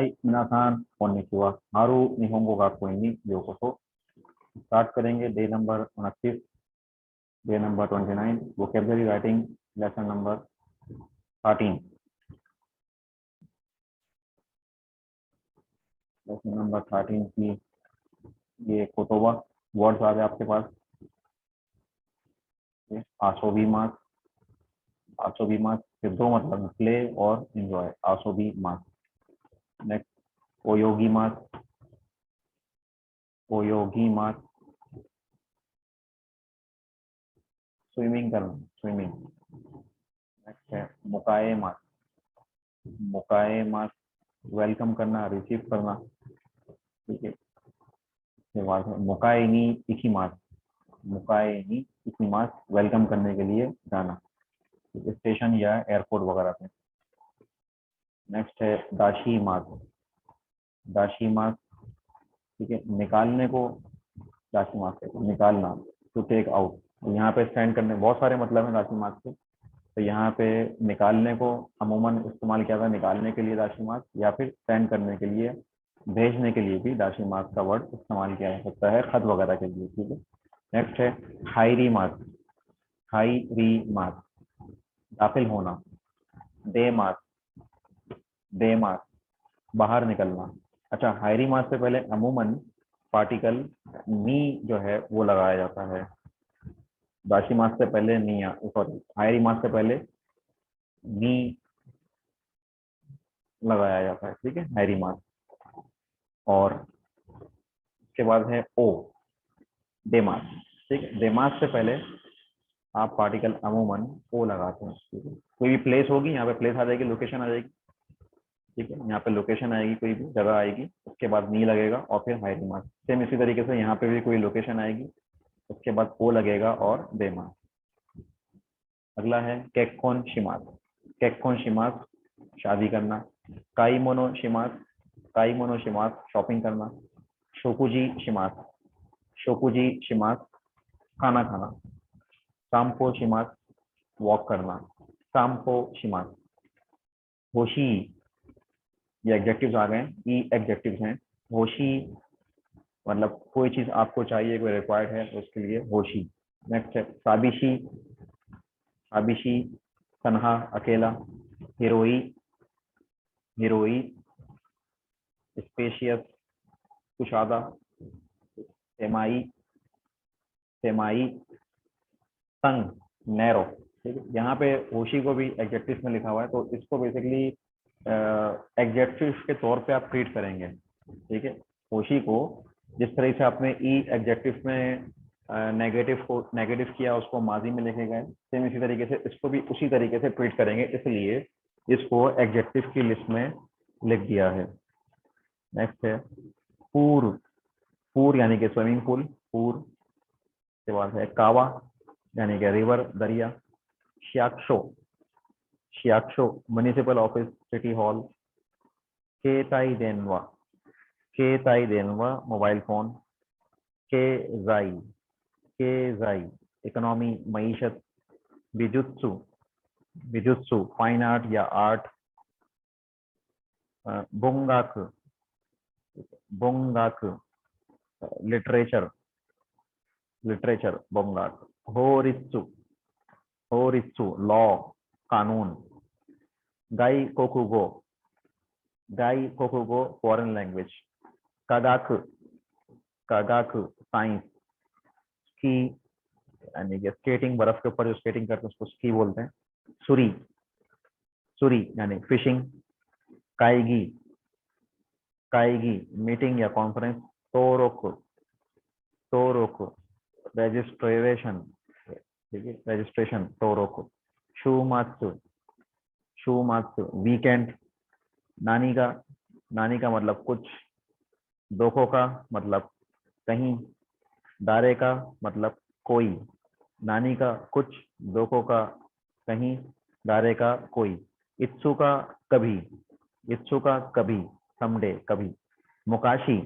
はい、皆さん、こんにちは。हारू निहोंगो गाकोईにようこそ。स्टार्ट करेंगे day number 29, day number 29, vocabulary writing lesson number 13। Lesson number 13 की ये कोतोबा words आ गए आपके पास। आसोबी मास, आसोबी मास के दो मतलब प्ले और एंजॉय। आसोबी मास। नेक्स्ट ओयोगी मास, ओयोगी मास स्विमिंग करना, स्विमिंग। नेक्स्ट है मुकाए मास, मुकाए मास वेलकम करना, रिसीव करना। ठीक है, इसके बाद है मुकाए नी इकिमास, मुकाए नी इकिमास वेलकम करने के लिए जाना, स्टेशन या एयरपोर्ट वगैरह पे। नेक्स्ट है दाशी मास, दाशी मास। ठीक है, निकालने को दाशी मास कहते हैं, निकालना, टू टेक आउट। यहाँ पे सेंड करने बहुत सारे मतलब है दाशी मास के। तो यहाँ पे निकालने को अमूमन इस्तेमाल किया था, निकालने के लिए दाशी मास, या फिर सेंड करने के लिए, भेजने के लिए भी दाशी मास का वर्ड इस्तेमाल किया जा सकता है, खत वगैरह के लिए। ठीक है, नेक्स्ट है हाईरी मास, हाईरी मास दाखिल होना। दे मास, दे मास बाहर निकलना। अच्छा, हाईरी मास से पहले अमूमन पार्टिकल नी जो है वो लगाया जाता है। दाशी मास से पहले नी, सॉरी, हाईरी मास से पहले नी लगाया जाता है। ठीक है, हाईरी मास। और उसके बाद है ओ, डेमास। ठीक है, डेमास से पहले आप पार्टिकल अमूमन ओ लगाते हैं। ठीक है, कोई भी प्लेस होगी, यहाँ पे प्लेस आ जाएगी, लोकेशन आ जाएगी। ठीक है, यहाँ पे लोकेशन आएगी, कोई भी जगह आएगी, उसके बाद नी लगेगा और फिर हाईरी मास। सेम इसी तरीके से यहाँ पे भी कोई लोकेशन आएगी, उसके बाद ओ लगेगा और डेमास। अगला है केक्कोन शिमास, केक्कोन शिमास शादी करना। काईमोनो शिमास, काईमोनो शिमास शॉपिंग करना। शोकुजी शिमास, शोकुजी शिमास खाना खाना। साम्पो शिमास वॉक करना, साम्पो शिमास। होशी, ये एडजेक्टिव्स आ गए, ई एडजेक्टिव्स हैं। होशी मतलब कोई चीज आपको चाहिए, कोई रिक्वायर्ड है, उसके लिए होशी। नेक्स्ट है साबिशी, साबिशी तन्हा, अकेला। हिरोई, हिरोई स्पेशियस, कुशादा। सेमाई, सेमाई तंग, नैरो। ठीक है, यहाँ पे होशी को भी एडजेक्टिव में लिखा हुआ है, तो इसको बेसिकली एडजेक्टिव के तौर पे आप ट्रीट करेंगे। ठीक है, होशी को जिस तरह से आपने ई एडजेक्टिव में नेगेटिव को नेगेटिव किया, उसको माजी में लिखे गए, सेम इसी तरीके से इसको भी उसी तरीके से ट्रीट करेंगे, इसलिए इसको एडजेक्टिव की लिस्ट में लिख दिया है। नेक्स्ट है पूर, पूर यानी कि स्विमिंग पूल, पूर। के बाद है कावा यानी कि रिवर, दरिया। शियाक्शो, शियाक्शो म्युनिसिपल ऑफिस, सिटी हॉल। केताई देनवा, केताई देनवा मोबाइल फोन। के जाई, के जाई इकोनॉमी, मईशत। बिजुत्सु, बिजुत्सु फाइन आर्ट या आर्ट। बोंगाक, बोंगाक लिटरेचर, लिटरेचर बोंगाक। होरित्सु, होरित्सु लॉ, कानून। गाई कोकुगो, गाई कोकुगो फॉरेन लैंग्वेज। कागाक, कागाक साइंस। स्की यानी कि स्केटिंग, बर्फ के ऊपर जो स्केटिंग करते हैं उसको स्की बोलते हैं। सुरी, सुरी यानी फिशिंग। काईगी, काईगी मीटिंग या कॉन्फ्रेंस। तोरोक, तोरोक रजिस्ट्रेशन। ठीक है, रजिस्ट्रेशन तोरोक। शूमात्सु, शूमात्सु वीकेंड। नानी का, नानी का मतलब कुछ। दोखो का मतलब कहीं। दारे का मतलब कोई। नानी का कुछ, दोखो का कहीं, दारे का कोई। इत्सु का कभी, इत्सु का कभी, समडे कभी। मुकाशी,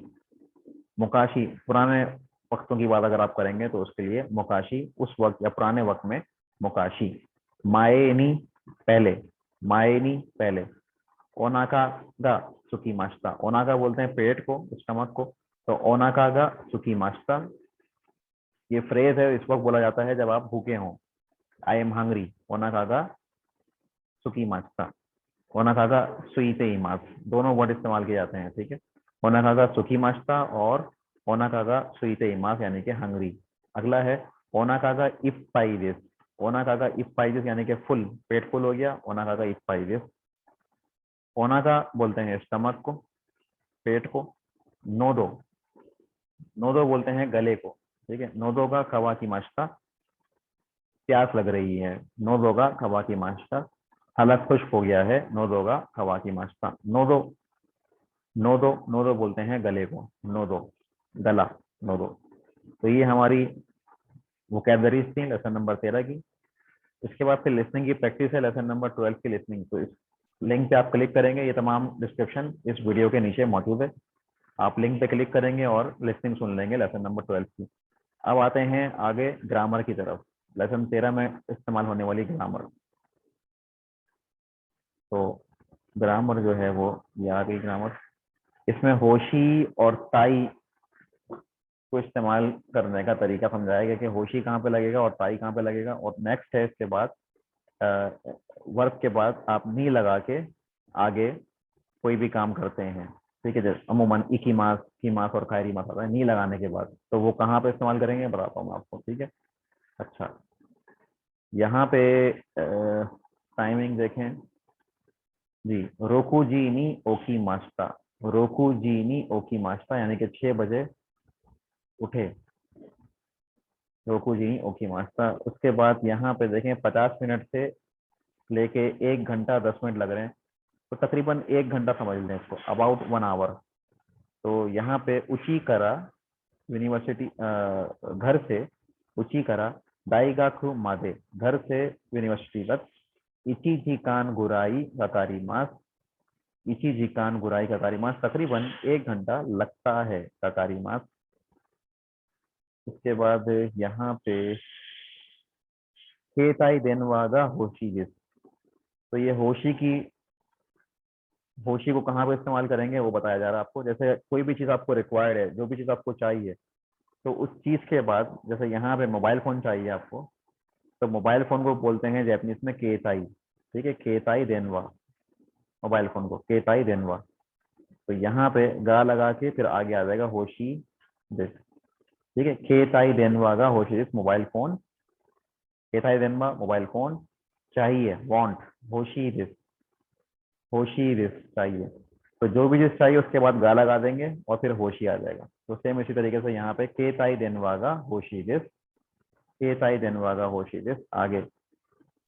मुकाशी पुराने वक्तों की बात अगर आप करेंगे तो उसके लिए मुकाशी, उस वक्त या पुराने वक्त में मुकाशी। माएनी पहले, माएनी पहले। ओनाका गा सुकी मास्ता, ओनाका बोलते हैं पेट को, स्टमक को, तो ओनाका गा सुकी मास्ता। ये फ्रेज है, इस वक्त बोला जाता है जब आप भूखे हों। आई एम हंग्री, ओनाका गा सुकी मास्ता, ओनाका गा सुईते इमास, दोनों वर्ड इस्तेमाल किए जाते हैं, ठीक है। ओनाका गा सुकी मास्ता और ओनाका गा सुईते इमास यानी कि हंग्री। अगला है ओनाका गा इप्पाई दिस, ओनाका गा इप्पाई दिस यानी कि फुल, पेट फुल हो गया, ओनाका गा इप्पाई दिस। ओनाका बोलते हैं स्टमक को, पेट को। नोदो, नोदो बोलते हैं गले को, ठीक है। नोदो का कवा की माश्ता, प्यास लग रही है, नोदो का कवा की माश्ता। हलक खुश्क हो गया है, नोदो का कवा की माश्ता। नोदो, नोदो, नोदो बोलते हैं गले को, नोदो गला, नोदो। तो ये हमारी वोकैबलरीज थी लेसन नंबर 13 की। इसके बाद फिर लिसनिंग की प्रैक्टिस है, लेसन नंबर 12 की लिसनिंग। तो इस लिंक पे आप क्लिक करेंगे, ये तमाम डिस्क्रिप्शन इस वीडियो के नीचे मौजूद है। आप लिंक पे क्लिक करेंगे और लिसनिंग सुन लेंगे लेसन नंबर 12 की। अब आते हैं आगे ग्रामर की तरफ, लेसन 13 में इस्तेमाल होने वाली ग्रामर। तो ग्रामर जो है वो ये आ गई ग्रामर। इसमें होशी और ताई को इस्तेमाल करने का तरीका समझाया गया कि होशी कहाँ पे लगेगा और ताई कहाँ पे लगेगा। और नेक्स्ट है इसके बाद वर्ब के बाद आप नी लगा के आगे कोई भी काम करते हैं, ठीक है। जैसे अमूमन इकी मास, की मास और खैरी मास आता है नी लगाने के बाद, तो वो कहाँ पे इस्तेमाल करेंगे बताता हूँ मैं आपको, ठीक है। अच्छा, यहाँ पे टाइमिंग देखें जी। रोकू जी नी ओकी मास्ता, रोकू जी नी ओकी मास्ता यानी कि 6 बजे उठे, रोकू जी नी ओकी मास्ता। उसके बाद यहाँ पे देखें 50 मिनट से लेके 1 घंटा 10 मिनट लग रहे हैं, तो तकरीबन 1 घंटा समझ लें इसको, अबाउट 1 आवर। तो यहाँ पे उची करा यूनिवर्सिटी, घर से उची करा दाईगाकू मादे, घर से यूनिवर्सिटी तक। इची जिकान गुराई गकारी मास, इची जिकान गुराई गकारी मास, तकरीबन 1 घंटा लगता है गकारी मास। उसके बाद यहाँ पे केताई देनवागा होशी जिस, तो ये होशी को कहाँ पे इस्तेमाल करेंगे वो बताया जा रहा है आपको। जैसे कोई भी चीज़ आपको रिक्वायर्ड है, जो भी चीज़ आपको चाहिए, तो उस चीज़ के बाद जैसे यहाँ पे मोबाइल फ़ोन चाहिए आपको, तो मोबाइल फ़ोन को बोलते हैं जैपनीज में केताई, ठीक है। केताई देनवा, मोबाइल फ़ोन को केताई देनवा। तो यहाँ पे गा लगा के फिर आगे आ जाएगा होशी दिस, ठीक है। केताई देनवा गा होशी दिस, मोबाइल फ़ोन, केताई देनवा मोबाइल फ़ोन चाहिए, वांट, होशी दिस, होशी दिस चाहिए। तो जो भी चीज चाहिए उसके बाद गा लगा देंगे और फिर होशी आ जाएगा। तो सेम इसी तरीके से यहाँ पे केताई देनवागा होशी दिस, केताई देनवागा होशी दिस आगे।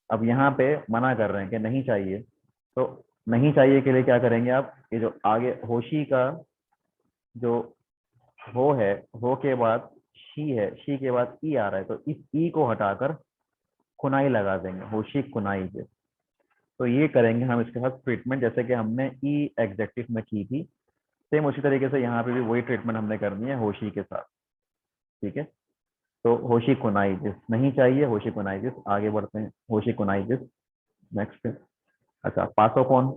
अब यहाँ पे मना कर रहे हैं कि नहीं चाहिए, तो नहीं चाहिए के लिए क्या करेंगे आप, ये जो आगे होशी का जो हो है, हो के बाद शी है, शी के बाद ई आ रहा है, तो इस ई को हटाकर कुनाई लगा देंगे, होशी कुनाई से। तो ये करेंगे हम इसके साथ ट्रीटमेंट जैसे कि हमने ई एग्जेक्टिव में की थी, सेम उसी तरीके से यहाँ पे भी वही ट्रीटमेंट हमने करनी है होशी के साथ, ठीक है। तो होशी कुनाइजिस नहीं चाहिए, होशी कुनाइजिस आगे बढ़ते हैं, होशी कुनाइजिस नेक्स्ट। अच्छा, पासोकोन,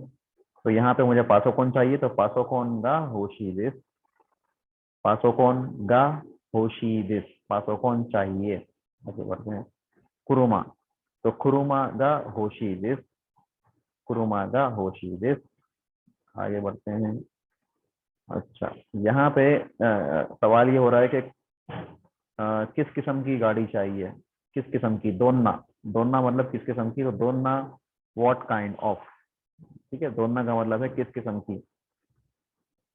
तो यहाँ पे मुझे पासोकोन चाहिए, तो पासोकोन गा होशी दिस, पासोकोन गा होशी दिस, पासोकोन चाहिए। आगे बढ़ते हैं। कुरुमा, तो कुरुमा गा होशी दिस, कुरुमा गा होशी दिस। आगे बढ़ते हैं। अच्छा, यहाँ पे सवाल ये हो रहा है कि किस किस्म की गाड़ी चाहिए, किस किस्म की, दोनना, दोनना मतलब किस किस्म की, तो दोनना व्हाट काइंड ऑफ, ठीक है। दोनना का मतलब है किस किस्म की,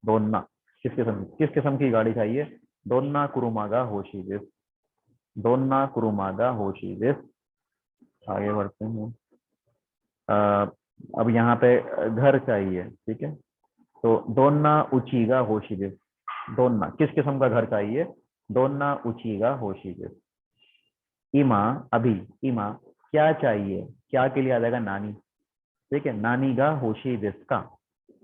दोनना किस किस्म की गाड़ी चाहिए। दोनना कुरुमागा होशी दिस, दोनना कुरुमागा होशी दिस। आगे बढ़ते हैं। अ, अब यहाँ पे घर चाहिए, ठीक है। तो दोनना उचीगा होशी दिस, दोनना किस किस्म का घर चाहिए, दोनना उचीगा होशी दिस। इमा अभी, इमा क्या चाहिए, क्या के लिए आ जाएगा नानी, ठीक है। नानी गा होशी दिस्का,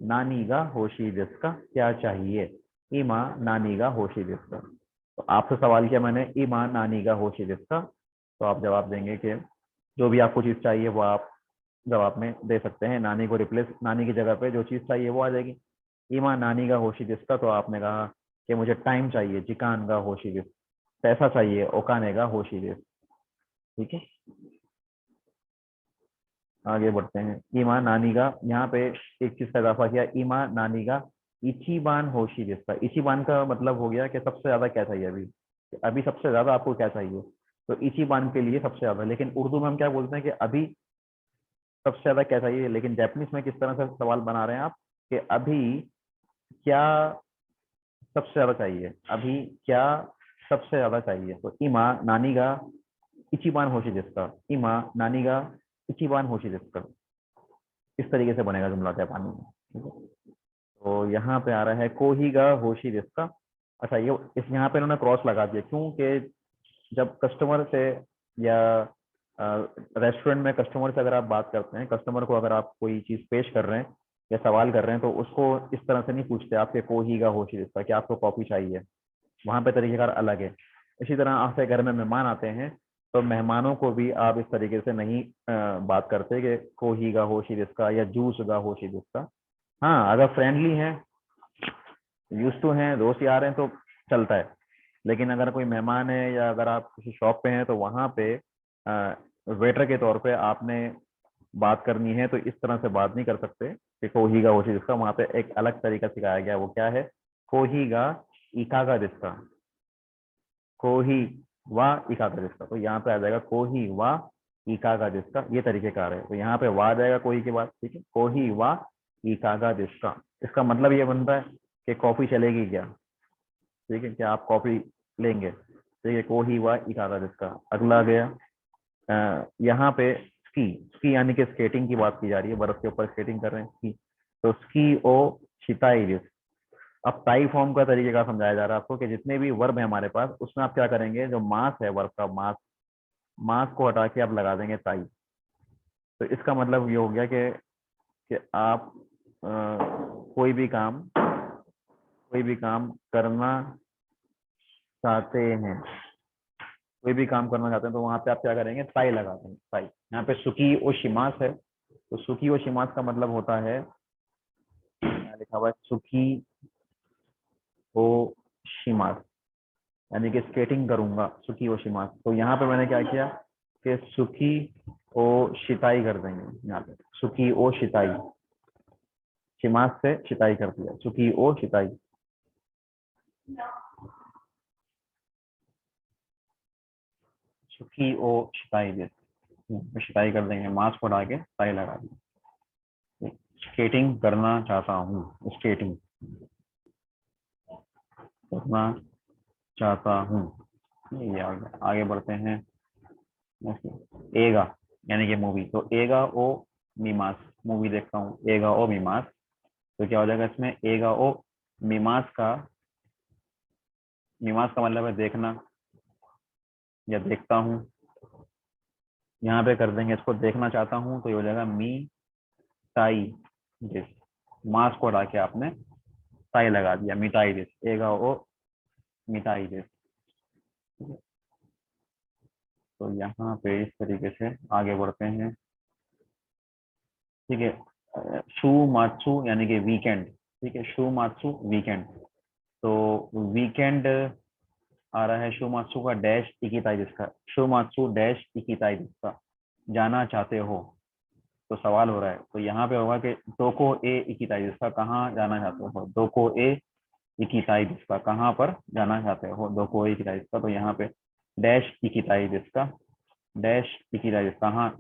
नानी गा होशी दिस्का क्या चाहिए, इमा नानी गा होशी दिस्का। तो आपसे सवाल किया मैंने, इमा नानी गा होशी दिस्का, तो आप जवाब देंगे कि जो भी आपको चीज चाहिए वो आप जवाब में दे सकते हैं। नानी को रिप्लेस, नानी की जगह पे जो चीज़ चाहिए वो आ जाएगी। इमा नानी का होशी जिसका, तो आपने कहा कि मुझे टाइम चाहिए, जिकान का होशी जिस, पैसा चाहिए, ओकाने का होशी जिस। ठीक है, आगे बढ़ते हैं। ईमा नानी का, यहाँ पे एक चीज का इजाफा किया, ईमा नानी का इचिबान होशी जिसका। इचिबान का मतलब हो गया कि सबसे ज्यादा क्या चाहिए अभी, अभी सबसे ज्यादा आपको क्या चाहिए, तो इचिबान के लिए सबसे ज्यादा। लेकिन उर्दू में हम क्या बोलते हैं कि अभी सबसे ज्यादा क्या चाहिए, लेकिन जापानीज में किस तरह से सवाल बना रहे हैं आप कि अभी क्या सबसे ज्यादा चाहिए, अभी क्या सबसे ज्यादा चाहिए। तो इमा नानी का इचिबान होशी जिसका, इमा नानी का इचिबान होशी जिसका, इस तरीके से बनेगा जुमला जापानी में। ठीक है, तो यहाँ पे आ रहा है कोहीगा होशी जिसका। अच्छा, ये इस यहाँ पे इन्होंने क्रॉस लगा दिया, क्योंकि जब कस्टमर से या रेस्टोरेंट में कस्टमर से अगर आप बात करते हैं, कस्टमर को अगर आप कोई चीज़ पेश कर रहे हैं या सवाल कर रहे हैं, तो उसको इस तरह से नहीं पूछते आपके कोहीगा होशी जिसका कि आपको कॉफ़ी चाहिए। वहाँ पे तरीकेकार अलग है। इसी तरह आपके घर में मेहमान आते हैं, तो मेहमानों को भी आप इस तरीके से नहीं बात करते कि कोहीगा होशी जिसका या जूस गा होशी जिसका। हाँ, अगर फ्रेंडली हैं, यूज टू हैं, दोस्त यार हैं, तो चलता है। लेकिन अगर कोई मेहमान है या अगर आप किसी शॉप पे हैं, तो वहाँ पे वेटर के तौर पे आपने बात करनी है, तो इस तरह से बात नहीं कर सकते कि कोहीगा होशी जिसका। वहाँ पे एक अलग तरीका सिखाया गया, वो क्या है, कोहीगा इकागा जिसका, कोही वा इकागा जिसका। तो यहाँ पे आ जाएगा कोही वा इकागा जिसका, ये तरीकेकार है। तो यहाँ पे वा आ जाएगा कोही के बाद। ठीक है, कोही वा इकागा जिसका, इसका मतलब ये बनता है कि कॉफी चलेगी क्या। ठीक है, क्या आप कॉफी लेंगे। ठीक है, कोही वा इकागा जिसका। अगला आ गया यहाँ पे स्की, स्की यानी कि स्केटिंग की बात की जा रही है, बर्फ के ऊपर स्केटिंग कर रहे हैं, स्की। तो स्की ओ शिताई जिस। अब टाई फॉर्म का तरीके का समझाया जा रहा है आपको कि जितने भी वर्ब है हमारे पास, उसमें आप क्या करेंगे, जो मास है वर्ब का, मास, मास को हटा के आप लगा देंगे टाई। तो इसका मतलब ये हो गया कि आप कोई भी काम करना चाहते हैं, कोई भी काम करना चाहते हैं, तो वहां पे आप क्या करेंगे, ताई लगा देंगे, ताई। यहाँ पे सुकी ओ शिमास है, तो सुकी ओ शिमास का मतलब होता है, यहाँ लिखा हुआ है सुकी ओ शिमास, यानी कि स्केटिंग करूंगा, सुकी ओ शिमास। तो यहाँ पे मैंने क्या किया कि सुकी ओ शिताई कर देंगे, यहाँ पे सुकी ओ शिताई, शिमास से शिताई कर दिया, सुकी ओ शिताई। सुकी ओ शिताई दे, शिताई कर देंगे, मास को हटा के ताई लगा देंगे। स्केटिंग करना चाहता हूँ, स्केटिंग करना चाहता हूँ। ये आगे बढ़ते हैं। एगा यानी कि मूवी, तो एगा ओ मीमास, मूवी देखता हूँ, एगा ओ मीमास। तो क्या हो जाएगा इसमें, एगा ओ मीमास का, मीमास का मतलब है देखना या देखता हूँ। यहाँ पे कर देंगे इसको देखना चाहता हूँ, तो ये हो जाएगा मी ताई दिस, मास को हटा के आपने ताई लगा दिया, मिटाई दिस, एगा ओ मिटाई दिस। तो यहाँ पे इस तरीके से आगे बढ़ते हैं। ठीक है, शू मात्सु यानी कि वीकेंड। ठीक है, शू मात्सु वीकेंड। तो वीकेंड आ रहा है शू मात्सु का डैश इकिताई जिसका, शू मात्सु डैश इकिताई जिसका, जाना चाहते हो। तो सवाल हो रहा है, तो यहाँ पे होगा कि दोको ए इकिताई जिसका, कहाँ जाना चाहते हो, दोको ए इकिताई जिसका, कहाँ पर जाना चाहते हो, दोको ए इकिताई जिसका। तो यहाँ पे डैश इकिताई जिसका, डैश इकिताई जिसका, कहाँ।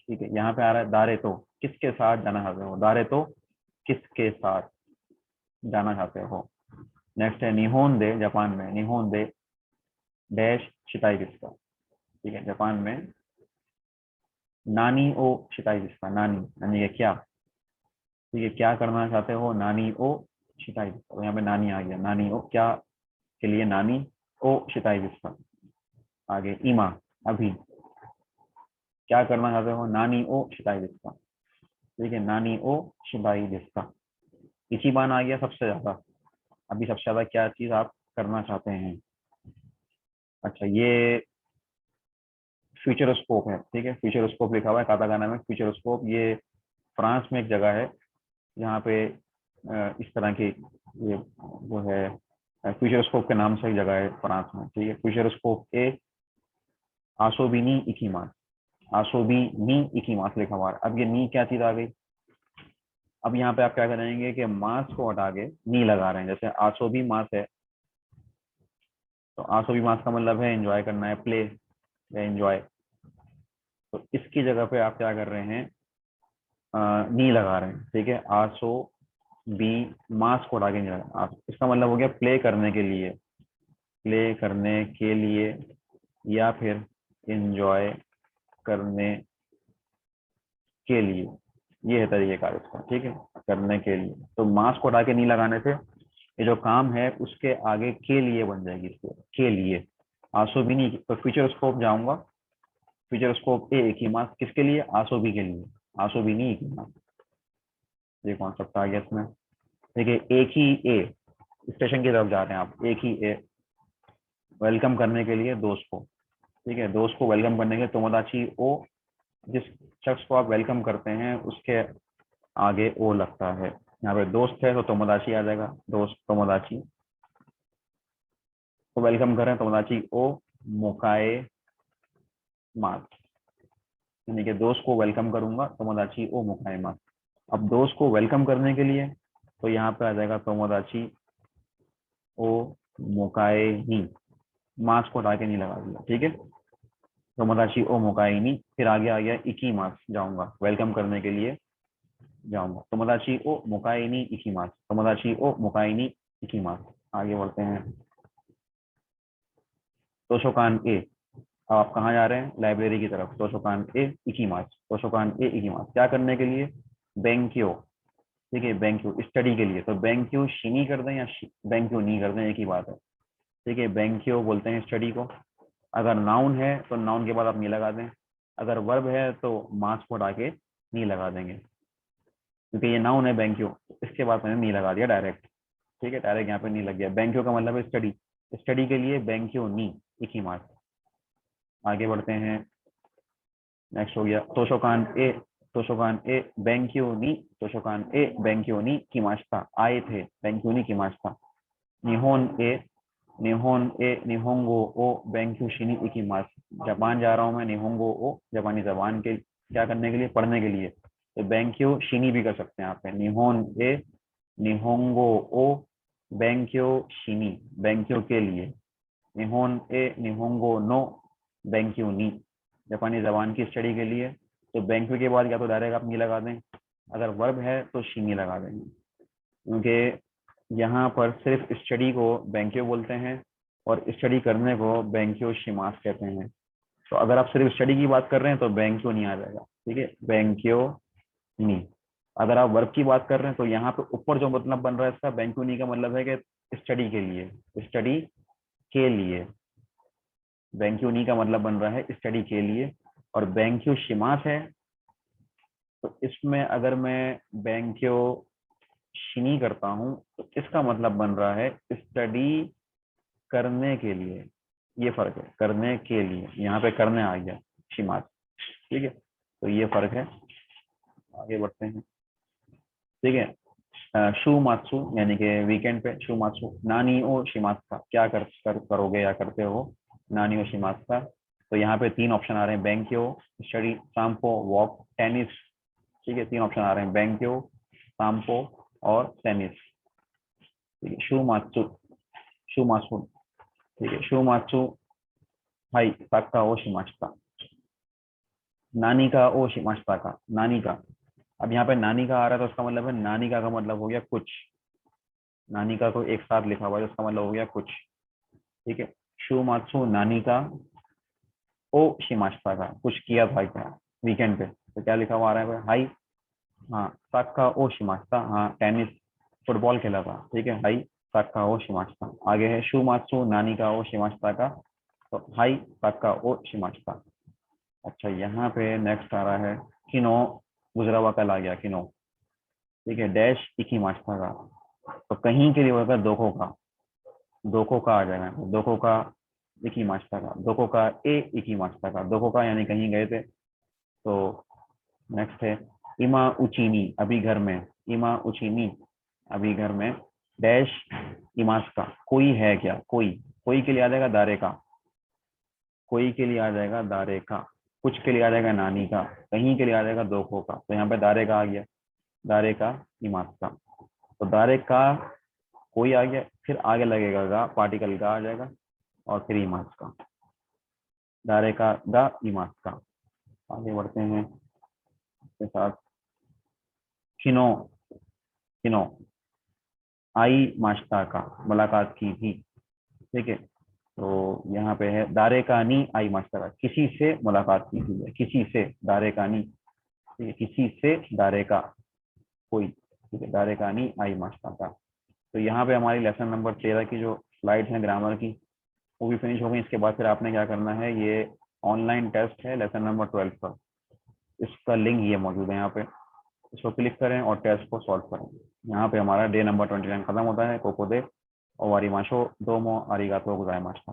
ठीक है, यहाँ पे आ रहा है दारे तो, किसके साथ जाना चाहते हो, दारे तो किसके साथ जाना चाहते हो। नेक्स्ट है निहोन दे, जापान में निहोन दे डैश शिताई किसका। ठीक है, जापान में नानी ओ शिताई किसका, नानी यानी ये क्या। ठीक है, क्या करना चाहते हो, नानी ओ शिताई किसका। तो यहाँ पे नानी आ गया, नानी ओ क्या के लिए, नानी ओ शिताई किसका। आगे इमा अभी, क्या करना चाहते हो, नानी ओ शिताई किसका। ठीक है, नानी ओ शिताई किसका। इचिबान आ गया सबसे ज्यादा, अभी सबसे ज्यादा क्या चीज आप करना चाहते हैं। अच्छा, ये फ्यूचरोस्कोप है, ठीक है, फ्यूचरोस्कोप लिखा हुआ है काताकाना में, फ्यूचरोस्कोप। ये फ्रांस में एक जगह है जहाँ पे इस तरह की ये वो है, फ्यूचरोस्कोप के नाम से एक जगह है फ्रांस में, ठीक है। फ्यूचरोस्कोप ए आसोबिनी इकीमास, आसोबिनी इकीमास लिखा हुआ है। अब ये नी क्या चीज आ गई, अब यहाँ पे आप क्या करेंगे कि मास को हटा के नी लगा रहे हैं। जैसे आसोबी मास है, तो आसोबी मास का मतलब है एंजॉय करना है, प्ले या एंजॉय। तो इसकी जगह पे आप क्या कर रहे हैं, नी लगा रहे हैं, ठीक है। आसो बी मास को हटा के नी लगा, इसका मतलब हो गया प्ले करने के लिए, प्ले करने के लिए या फिर एंजॉय करने के लिए। ये है तरीकेकार इसका, ठीक है, करने के लिए। तो मास को हटा के नहीं लगाने से ये जो काम है उसके आगे के लिए बन जाएगी, इसको के लिए। आंसू भी नहीं, तो फ्यूचर स्कोप जाऊंगा, फ्यूचर स्कोप ए एक ही मास किसके लिए, आंसू भी के लिए, आंसू भी नहीं एक ही मास। ये कॉन्सेप्ट आ गया इसमें। देखिए एक ही ए, स्टेशन की तरफ जा रहे हैं आप, एक ही ए वेलकम करने के लिए दोस्त को, ठीक है, दोस्त को वेलकम करने के लिए तोमोदाची ओ, जिस शख्स को आप वेलकम करते हैं उसके आगे ओ लगता है। यहाँ पे दोस्त है तो तोमोदाची आ जाएगा, दोस्त तोमोदाची को वेलकम करें, तोमोदाची ओ मोकाए मास, यानी कि दोस्त को वेलकम करूंगा, तोमोदाची ओ मोकाए मास। अब दोस्त को वेलकम करने के लिए तो यहाँ पे आ जाएगा तोमोदाची ओ मोकाए नी, मास को हटा के नहीं लगा दिया, ठीक है। तोमोदाची ओ मोकाए नी, फिर आगे आ गया इकी मास, जाऊंगा वेलकम करने के लिए जाऊंगा, तोमोदाची ओ मोकाए नी इकी मास, तोमोदाची ओ मोकाए नी इकी मास। आगे बढ़ते हैं, तोशोकान ए, अब आप कहाँ जा रहे हैं, लाइब्रेरी की तरफ। तोशोकान ए इकीमास, तोशोकान ए इकीमास क्या करने के लिए, बैंक्यो, ठीक है, बैंक्यो स्टडी के लिए। तो बैंक्यो शिनी कर दें या बैंक्यो नहीं कर दें, एक ही बात है, ठीक है। बैंक्यो बोलते हैं स्टडी को। अगर नाउन है तो नाउन के बाद आप नहीं लगा दें, अगर वर्ब है तो मास को हटा के नहीं लगा देंगे, क्योंकि ये नाउन है बैंक्यो, इसके बाद मैंने नहीं लगा दिया डायरेक्ट, ठीक है, डायरेक्ट यहाँ पे नहीं लग गया। बैंक्यो का मतलब है स्टडी, स्टडी के लिए बैंक्यो नी इकीमास। आगे बढ़ते हैं, नेक्स्ट हो गया तोशोकान ए, तोशोकान ए बैंक्योनी, तोशोकान ए बैंक्योनी किमाशिता, आए थे बैंक्योनी किमाशिता। निहोन ए, निहोन ए निहोंगो ओ बैंक्यूशिनी इकिमास, जापान जा रहा हूँ मैं, निहोंगो ओ जापानी जबान के क्या करने के लिए, पढ़ने के लिए। तो बैंक्यो शिनी भी कर सकते हैं आप पे, निहोन ए निहोंगो ओ बैंक्यो शिनी, बैंक्यो के लिए। निहोन ए निहोंगो नो बैंक्यो नी, जापानी जबान की स्टडी के लिए। तो बैंक्यो के बाद या तो डायरेक्ट आप नी लगा दें, अगर वर्ब है तो शीनी लगा देंगे, क्योंकि यहाँ पर सिर्फ स्टडी को बैंक्यो बोलते हैं और स्टडी करने को बैंक्यो शिमास कहते हैं। तो अगर आप सिर्फ स्टडी की बात कर रहे हैं तो बैंक्यो नहीं आ जाएगा, ठीक है, बैंक्यो नी। अगर आप वर्ब की बात कर रहे हैं तो यहाँ पे ऊपर जो मतलब बन रहा है इसका बैंक्यो नी का मतलब है कि स्टडी के लिए, स्टडी के लिए। बैंक्यो नी का मतलब बन रहा है स्टडी के लिए। और बैंक्यो शिमास है, तो इसमें अगर मैं बैंक्यो शिनी करता हूं तो इसका मतलब बन रहा है स्टडी करने के लिए। ये फर्क है, करने के लिए, यहाँ पे करने आ गया शिमास, ठीक है, तो ये फर्क है। आगे बढ़ते हैं, ठीक है। शू मात्सु यानी कि वीकेंड पे शू मात्सु, नानी ओ शिमात्सा क्या करोगे या करते हो, नानी ओ शिमात्सा। तो यहाँ पे तीन ऑप्शन आ रहे हैं, बैंक्यो, स्टडी, सांपो, वॉक, टेनिस, ठीक है, तीन ऑप्शन आ रहे हैं, बैंक्यो, सांपो और टेनिस, ठीक है। शू मात्सु, शू मात्सु, ठीक है, शू मात्सु हाई साक्का ओ शिमास्ता, नानी का ओ शिमास्ता का, नानी का। अब यहाँ पे नानी का आ रहा है तो उसका मतलब है नानी का मतलब हो गया कुछ, नानी का को एक साथ लिखा हुआ है, उसका मतलब हो गया कुछ, ठीक है। शू मात्सु नानी का ओ शिमास्ता का, कुछ किया था क्या वीकेंड पे, तो क्या लिखा हुआ आ रहा है, हाई, हाँ, साक्का ओ शिमास्ता, हाँ, टेनिस फुटबॉल खेला था, ठीक है, हाई साक्का ओ शिमास्ता। आगे है शू मात्सु नानी का ओ शिमास्ता का, तो हाई साक्का ओ शिमास्ता। अच्छा, यहाँ पे नेक्स्ट आ रहा है किनो, गुजरा हुआ कल आ गया किनो, ठीक है, डैश इकी मास्ता का। तो कहीं के लिए होगा दोखो का, दोखो का आ जाएगा, दोखो का इकीमाश्ता का, दोको का ए इकीमाश्ता का, दोको का यानी कहीं गए थे। तो नेक्स्ट है इमा उचीनी, अभी घर में, इमा उचीनी अभी घर में, डैश इमास का, कोई है क्या, कोई, कोई के लिए आ जाएगा दारे का, कोई के लिए आ जाएगा दारे का, कुछ के लिए आ जाएगा नानी का, कहीं के लिए आ जाएगा दोखो का। तो यहाँ पे दारे का आ गया, दारे का इमास का। तो दारे का कोई आ गया, फिर आगे लगेगा गा, पार्टिकल का आ जाएगा, और फिर इमास का, दारे का गा इमास का। आगे बढ़ते हैं इसके साथ। खिनो, खिनो आई माश्ता का, मुलाकात की थी। ठीक है, तो यहाँ पे है दारे का नी आई माश्ता का, किसी से मुलाकात की थी, किसी से, दारे का नी, ठीक है, किसी से दारे का, कोई, ठीक है, दारे का नी आई माश्ता का। तो यहाँ पे हमारी लेसन नंबर 13 की जो स्लाइड्स हैं ग्रामर की वो भी फिनिश हो गई। इसके बाद फिर आपने क्या करना है, ये ऑनलाइन टेस्ट है लेसन नंबर 12 का, इसका लिंक ये मौजूद है यहाँ पे, इसको क्लिक करें और टेस्ट को सॉल्व करें। यहाँ पे हमारा डे नंबर 29 खत्म होता है। कोको दे और वारी माशो, दो मो आरिगातो गोजाइमासिता।